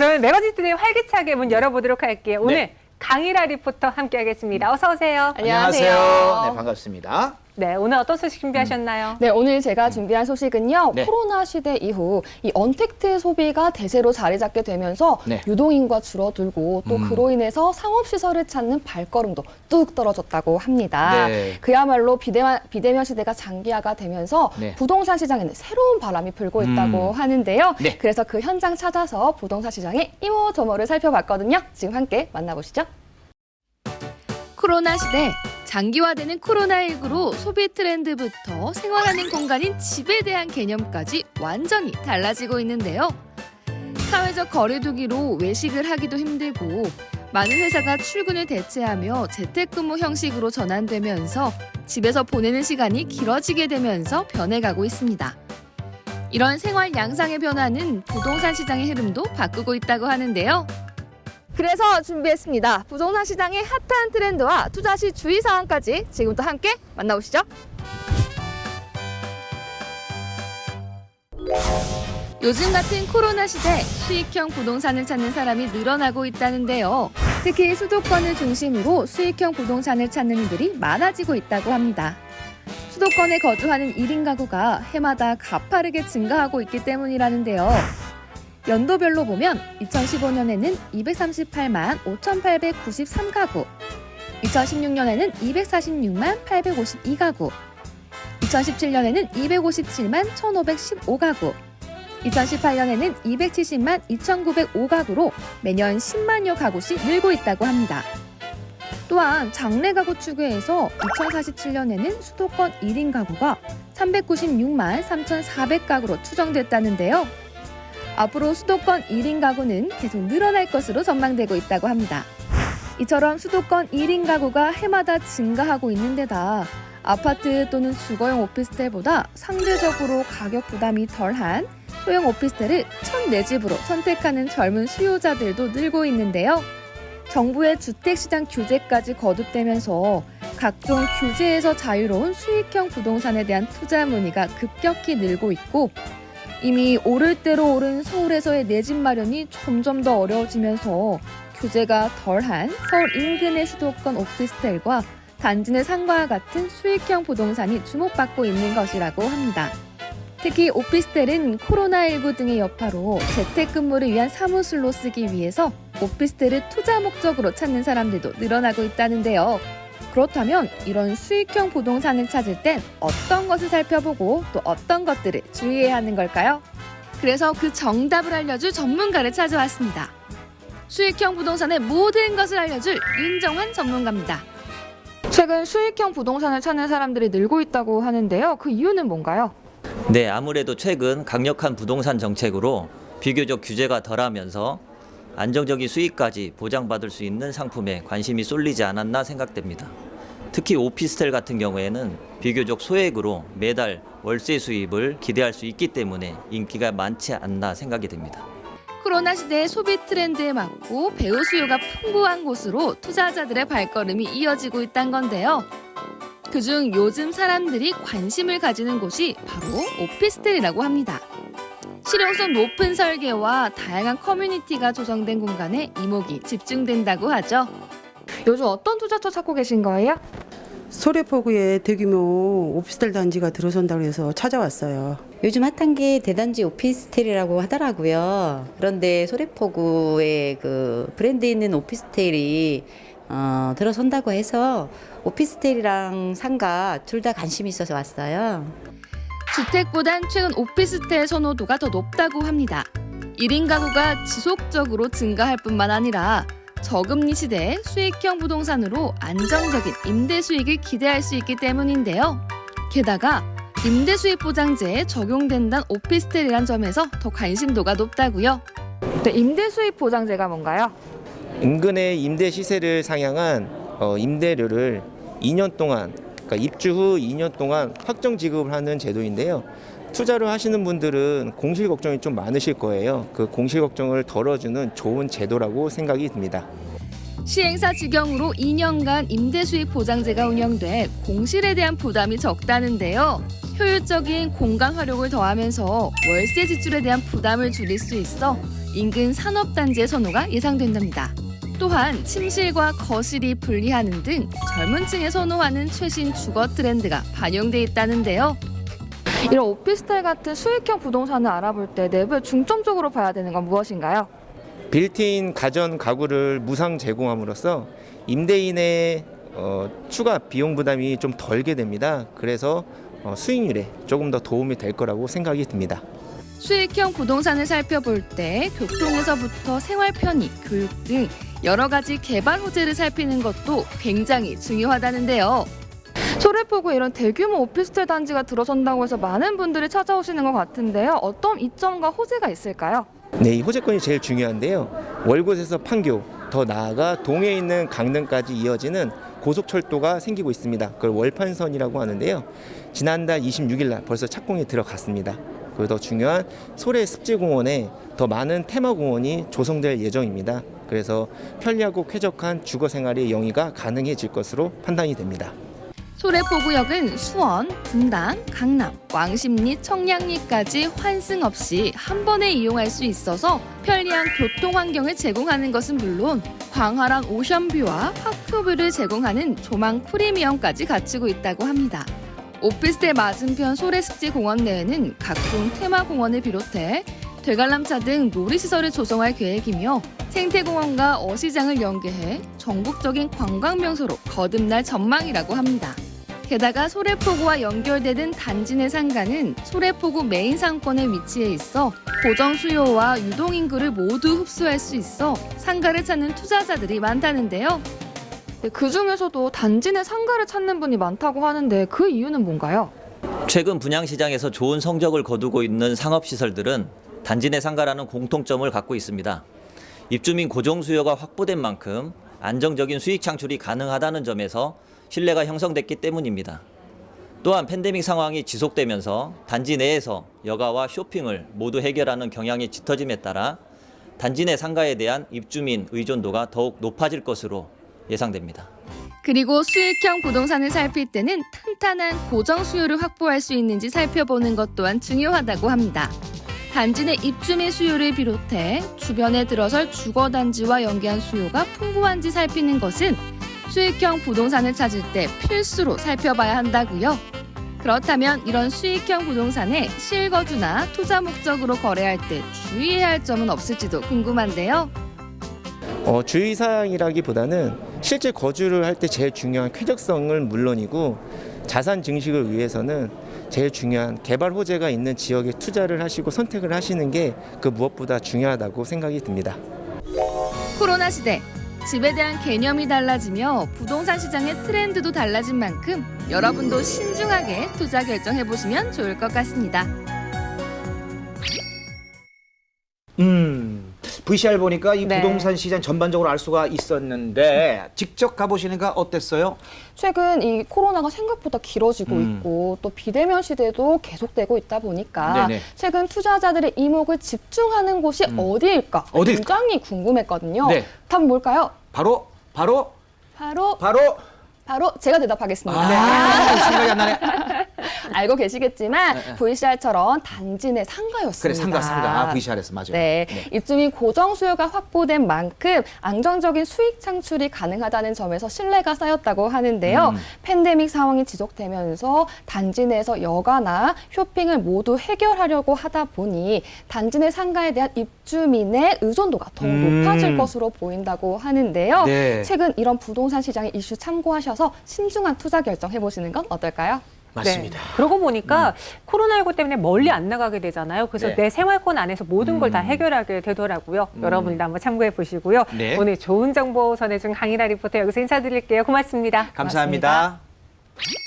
저는 매거진들의 활기차게 문 열어보도록 할게요. 오늘 네. 강일아 리포터 함께하겠습니다. 어서 오세요. 안녕하세요. 네, 반갑습니다. 네, 오늘 어떤 소식 준비하셨나요? 네, 오늘 제가 준비한 소식은요. 네. 코로나 시대 이후 이 언택트 소비가 대세로 자리 잡게 되면서 네. 유동인구가 줄어들고 또 그로 인해서 상업시설을 찾는 발걸음도 뚝 떨어졌다고 합니다. 네. 그야말로 비대면 시대가 장기화가 되면서 네. 부동산 시장에는 새로운 바람이 불고 있다고 하는데요. 네. 그래서 그 현장 찾아서 부동산 시장의 이모저모를 살펴봤거든요. 지금 함께 만나보시죠. 코로나 시대, 장기화되는 코로나19로 소비 트렌드부터 생활하는 공간인 집에 대한 개념까지 완전히 달라지고 있는데요. 사회적 거리두기로 외식을 하기도 힘들고 많은 회사가 출근을 대체하며 재택근무 형식으로 전환되면서 집에서 보내는 시간이 길어지게 되면서 변해가고 있습니다. 이런 생활 양상의 변화는 부동산 시장의 흐름도 바꾸고 있다고 하는데요. 그래서 준비했습니다. 부동산 시장의 핫한 트렌드와 투자 시 주의사항까지 지금부터 함께 만나보시죠. 요즘 같은 코로나 시대 수익형 부동산을 찾는 사람이 늘어나고 있다는데요. 특히 수도권을 중심으로 수익형 부동산을 찾는 이들이 많아지고 있다고 합니다. 수도권에 거주하는 1인 가구가 해마다 가파르게 증가하고 있기 때문이라는데요. 연도별로 보면 2015년에는 238만 5,893가구, 2016년에는 246만 852가구, 2017년에는 257만 1,515가구, 2018년에는 270만 2,905가구로 매년 10만여 가구씩 늘고 있다고 합니다. 또한 장래 가구 추계에서 2047년에는 수도권 1인 가구가 396만 3,400가구로 추정됐다는데요. 앞으로 수도권 1인 가구는 계속 늘어날 것으로 전망되고 있다고 합니다. 이처럼 수도권 1인 가구가 해마다 증가하고 있는 데다 아파트 또는 주거용 오피스텔보다 상대적으로 가격 부담이 덜한 소형 오피스텔을 첫 내 집으로 선택하는 젊은 수요자들도 늘고 있는데요. 정부의 주택시장 규제까지 거듭되면서 각종 규제에서 자유로운 수익형 부동산에 대한 투자 문의가 급격히 늘고 있고 이미 오를 대로 오른 서울에서의 내 집 마련이 점점 더 어려워지면서 규제가 덜한 서울 인근의 수도권 오피스텔과 단지 내 상가와 같은 수익형 부동산이 주목받고 있는 것이라고 합니다. 특히 오피스텔은 코로나19 등의 여파로 재택근무를 위한 사무실로 쓰기 위해서 오피스텔을 투자 목적으로 찾는 사람들도 늘어나고 있다는데요. 그렇다면 이런 수익형 부동산을 찾을 땐 어떤 것을 살펴보고 또 어떤 것들을 주의해야 하는 걸까요? 그래서 그 정답을 알려줄 전문가를 찾아왔습니다. 수익형 부동산의 모든 것을 알려줄 윤정환 전문가입니다. 최근 수익형 부동산을 찾는 사람들이 늘고 있다고 하는데요. 그 이유는 뭔가요? 네, 아무래도 최근 강력한 부동산 정책으로 비교적 규제가 덜하면서 안정적인 수익까지 보장받을 수 있는 상품에 관심이 쏠리지 않았나 생각됩니다. 특히 오피스텔 같은 경우에는 비교적 소액으로 매달 월세 수입을 기대할 수 있기 때문에 인기가 많지 않나 생각이 됩니다. 코로나 시대의 소비 트렌드에 맞고 배우 수요가 풍부한 곳으로 투자자들의 발걸음이 이어지고 있다는 건데요. 그중 요즘 사람들이 관심을 가지는 곳이 바로 오피스텔이라고 합니다. 실용성 높은 설계와 다양한 커뮤니티가 조성된 공간에 이목이 집중된다고 하죠. 요즘 어떤 투자처 찾고 계신 거예요? 소래포구에 대규모 오피스텔 단지가 들어선다고 해서 찾아왔어요. 요즘 핫한 게 대단지 오피스텔이라고 하더라고요. 그런데 소래포구에 그 브랜드 있는 오피스텔이 들어선다고 해서 오피스텔이랑 상가 둘 다 관심이 있어서 왔어요. 주택보단 최근 오피스텔 선호도가 더 높다고 합니다. 1인 가구가 지속적으로 증가할 뿐만 아니라 저금리 시대에 수익형 부동산으로 안정적인 임대 수익을 기대할 수 있기 때문인데요. 게다가 임대 수익 보장제에 적용된다는 오피스텔이란 점에서 더 관심도가 높다고요. 네, 임대 수입 보장제가 뭔가요? 인근의 임대 시세를 상향한 임대료를 2년 동안, 그러니까 입주 후 2년 동안 확정 지급을 하는 제도인데요. 투자를 하시는 분들은 공실 걱정이 좀 많으실 거예요. 그 공실 걱정을 덜어주는 좋은 제도라고 생각이 듭니다. 시행사 직영으로 2년간 임대 수익 보장제가 운영돼 공실에 대한 부담이 적다는데요. 효율적인 공간 활용을 더하면서 월세 지출에 대한 부담을 줄일 수 있어 인근 산업단지의 선호가 예상된답니다. 또한 침실과 거실이 분리하는 등 젊은 층에 선호하는 최신 주거 트렌드가 반영돼 있다는데요. 이런 오피스텔 같은 수익형 부동산을 알아볼 때 내부에 중점적으로 봐야 되는 건 무엇인가요? 빌트인 가전 가구를 무상 제공함으로써 임대인의 추가 비용 부담이 좀 덜게 됩니다. 그래서 수익률에 조금 더 도움이 될 거라고 생각이 듭니다. 수익형 부동산을 살펴볼 때 교통에서부터 생활 편의, 교육 등 여러 가지 개발 호재를 살피는 것도 굉장히 중요하다는데요. 소래포구에 이런 대규모 오피스텔 단지가 들어선다고 해서 많은 분들이 찾아오시는 것 같은데요. 어떤 이점과 호재가 있을까요? 네, 이 호재권이 제일 중요한데요. 월곶에서 판교, 더 나아가 동해에 있는 강릉까지 이어지는 고속철도가 생기고 있습니다. 그걸 월판선이라고 하는데요. 지난달 26일 날 벌써 착공이 들어갔습니다. 그리고 더 중요한 소래 습지공원에 더 많은 테마공원이 조성될 예정입니다. 그래서 편리하고 쾌적한 주거생활의 영위가 가능해질 것으로 판단이 됩니다. 소래포구역은 수원, 분당, 강남, 왕십리, 청량리까지 환승 없이 한 번에 이용할 수 있어서 편리한 교통 환경을 제공하는 것은 물론 광활한 오션뷰와 학교뷰를 제공하는 조망 프리미엄까지 갖추고 있다고 합니다. 오피스텔 맞은편 소래습지공원 내에는 각종 테마공원을 비롯해 되관람차 등 놀이시설을 조성할 계획이며 생태공원과 어시장을 연계해 전국적인 관광명소로 거듭날 전망이라고 합니다. 게다가 소래포구와 연결되는 단지 내 상가는 소래포구 메인 상권에 위치해 있어 고정 수요와 유동 인구를 모두 흡수할 수 있어 상가를 찾는 투자자들이 많다는데요. 네, 그중에서도 단지 내 상가를 찾는 분이 많다고 하는데 그 이유는 뭔가요? 최근 분양시장에서 좋은 성적을 거두고 있는 상업시설들은 단지 내 상가라는 공통점을 갖고 있습니다. 입주민 고정 수요가 확보된 만큼 안정적인 수익 창출이 가능하다는 점에서 신뢰가 형성됐기 때문입니다. 또한 팬데믹 상황이 지속되면서 단지 내에서 여가와 쇼핑을 모두 해결하는 경향이 짙어짐에 따라 단지 내 상가에 대한 입주민 의존도가 더욱 높아질 것으로 예상됩니다. 그리고 수익형 부동산을 살필 때는 탄탄한 고정 수요를 확보할 수 있는지 살펴보는 것 또한 중요하다고 합니다. 단지 내 입주민 수요를 비롯해 주변에 들어설 주거단지와 연계한 수요가 풍부한지 살피는 것은 수익형 부동산을 찾을 때 필수로 살펴봐야 한다고요. 그렇다면 이런 수익형 부동산에 실거주나 투자 목적으로 거래할 때 주의해야 할 점은 없을지도 궁금한데요. 주의사항이라기보다는 실제 거주를 할 때 제일 중요한 쾌적성은 물론이고 자산 증식을 위해서는 제일 중요한 개발 호재가 있는 지역에 투자를 하시고 선택을 하시는 게 그 무엇보다 중요하다고 생각이 듭니다. 코로나 시대, 집에 대한 개념이 달라지며 부동산 시장의 트렌드도 달라진 만큼 여러분도 신중하게 투자 결정해보시면 좋을 것 같습니다. VCR 보니까 이 네. 부동산 시장 전반적으로 알 수가 있었는데 직접 가보시니까 어땠어요? 최근 이 코로나가 생각보다 길어지고 있고 또 비대면 시대도 계속되고 있다 보니까 네네. 최근 투자자들의 이목을 집중하는 곳이 어디일까 굉장히 궁금했거든요. 네. 답은 뭘까요? 바로 바로 제가 대답하겠습니다. 생각이 안 나네. 알고 계시겠지만 VCR처럼 단지 내 상가였습니다. 그래 상가 VCR에서 맞아요. 네, 입주민 고정 수요가 확보된 만큼 안정적인 수익 창출이 가능하다는 점에서 신뢰가 쌓였다고 하는데요. 팬데믹 상황이 지속되면서 단지 내에서 여가나 쇼핑을 모두 해결하려고 하다 보니 단지 내 상가에 대한 입주민의 의존도가 더욱 높아질 것으로 보인다고 하는데요. 네. 최근 이런 부동산 시장의 이슈 참고하셔서 신중한 투자 결정 해보시는 건 어떨까요? 맞습니다. 네. 그러고 보니까 코로나19 때문에 멀리 안 나가게 되잖아요. 그래서 네. 내 생활권 안에서 모든 걸 다 해결하게 되더라고요. 여러분도 한번 참고해 보시고요. 네. 오늘 좋은 정보 전해준 강희라 리포터 여기서 인사드릴게요. 고맙습니다. 감사합니다. 고맙습니다.